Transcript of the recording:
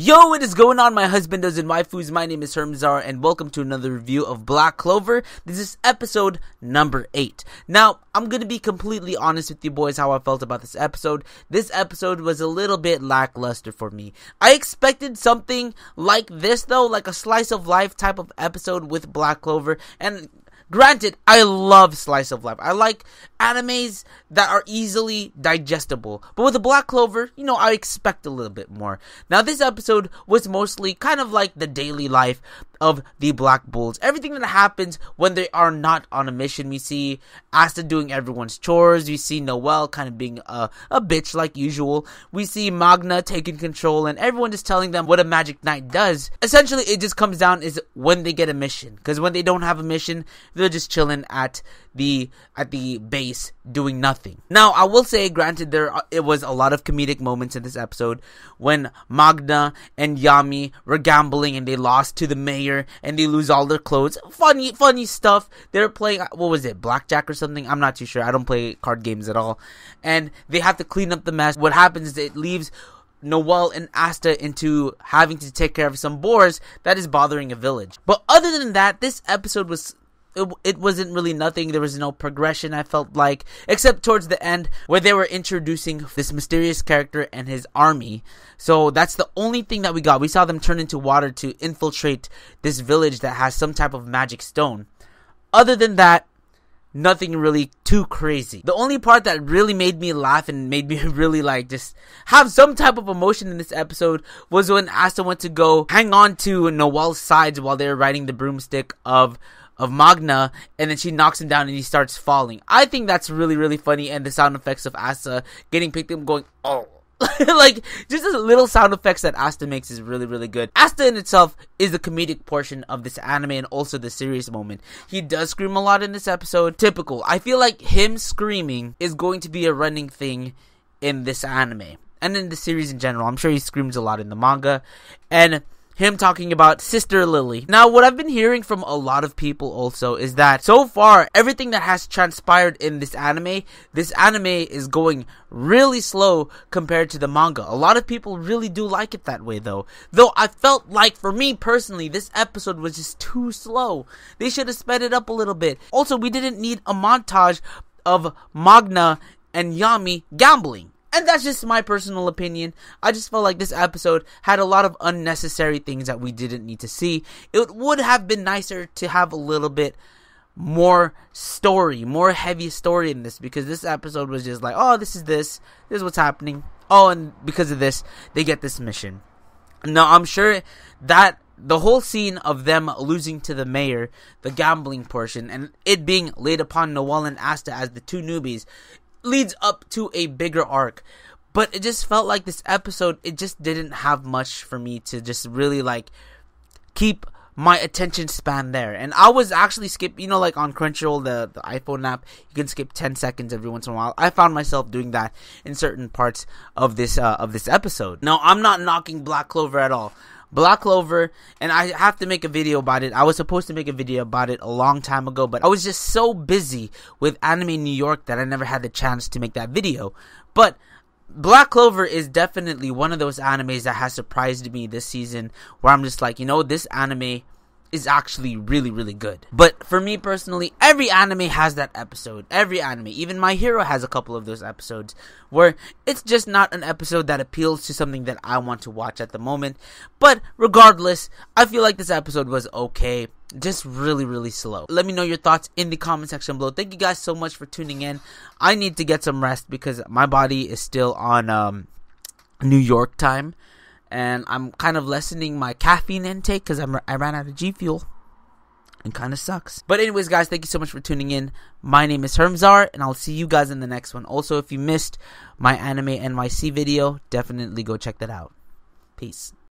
Yo, what is going on, my husbandos and waifus? My name is HERMSAUR, and welcome to another review of Black Clover. This is episode number 8. Now, I'm gonna be completely honest with you boys how I felt about this episode. This episode was a little bit lackluster for me. I expected something like this though, like a slice of life type of episode with Black Clover, and granted, I love slice of life. I like animes that are easily digestible. But with the Black Clover, I expect a little bit more. Now, this episode was mostly kind of like the daily life of the Black Bulls. Everything that happens when they are not on a mission. We see Asta doing everyone's chores. We see Noelle kind of being a bitch like usual. We see Magna taking control and everyone just telling them what a magic knight does. Essentially, it just comes down is when they get a mission. Because when they don't have a mission, they're just chilling at the base doing nothing. Now, I will say, granted, it was a lot of comedic moments in this episode when Magna and Yami were gambling and they lost to the mayor and they lose all their clothes. Funny stuff. They're playing, what was it, blackjack or something? I'm not too sure. I don't play card games at all. And they have to clean up the mess. What happens is it leaves Noelle and Asta into having to take care of some boars that is bothering a village. But other than that, this episode was it wasn't really nothing. There was no progression, I felt like, except towards the end where they were introducing this mysterious character and his army. So that's the only thing that we got. We saw them turn into water to infiltrate this village that has some type of magic stone. Other than that, nothing really too crazy. The only part that really made me laugh and made me really just have some type of emotion in this episode was when Asta went to go hang on to Noelle's sides while they were riding the broomstick of Magna, and then she knocks him down and he starts falling. I think that's really funny, and the sound effects of Asta getting picked up going, oh. Just the little sound effects that Asta makes is really good. Asta in itself is the comedic portion of this anime and also the serious moment. He does scream a lot in this episode. Typical. I feel like him screaming is going to be a running thing in this anime and in the series in general. I'm sure he screams a lot in the manga. And him talking about Sister Lily. Now, what I've been hearing from a lot of people also is that so far, everything that has transpired in this anime is going really slow compared to the manga. A lot of people really do like it that way though. Though I felt like, for me personally, this episode was just too slow. They should have sped it up a little bit. Also, we didn't need a montage of Magna and Yami gambling. And that's just my personal opinion. I just felt like this episode had a lot of unnecessary things that we didn't need to see. It would have been nicer to have a little bit more story, more heavy story in this, because this episode was just like, oh, this is what's happening. Oh, and because of this, they get this mission. Now, I'm sure that the whole scene of them losing to the mayor, the gambling portion, and it being laid upon Noelle and Asta as the two newbies, leads up to a bigger arc. But it just felt like this episode, it just didn't have much for me to just really keep my attention span there. And I was actually skipping, on Crunchyroll, the iPhone app, you can skip 10 seconds every once in a while. I found myself doing that in certain parts of this episode. Now, I'm not knocking Black Clover at all. Black Clover, and I have to make a video about it. I was supposed to make a video about it a long time ago, but I was just so busy with Anime New York that I never had the chance to make that video. But Black Clover is definitely one of those animes that has surprised me this season, where I'm just like, this anime is actually really good. But for me personally, every anime has that episode. Every anime, even My Hero, has a couple of those episodes where it's just not an episode that appeals to something that I want to watch at the moment. But regardless, I feel like this episode was okay, just really slow. Let me know your thoughts in the comment section below. Thank you guys so much for tuning in. I need to get some rest because my body is still on New York time. And I'm kind of lessening my caffeine intake because I ran out of G Fuel. It kind of sucks. But anyways, guys, thank you so much for tuning in. My name is HERMSAUR, and I'll see you guys in the next one. Also, if you missed my Anime NYC video, definitely go check that out. Peace.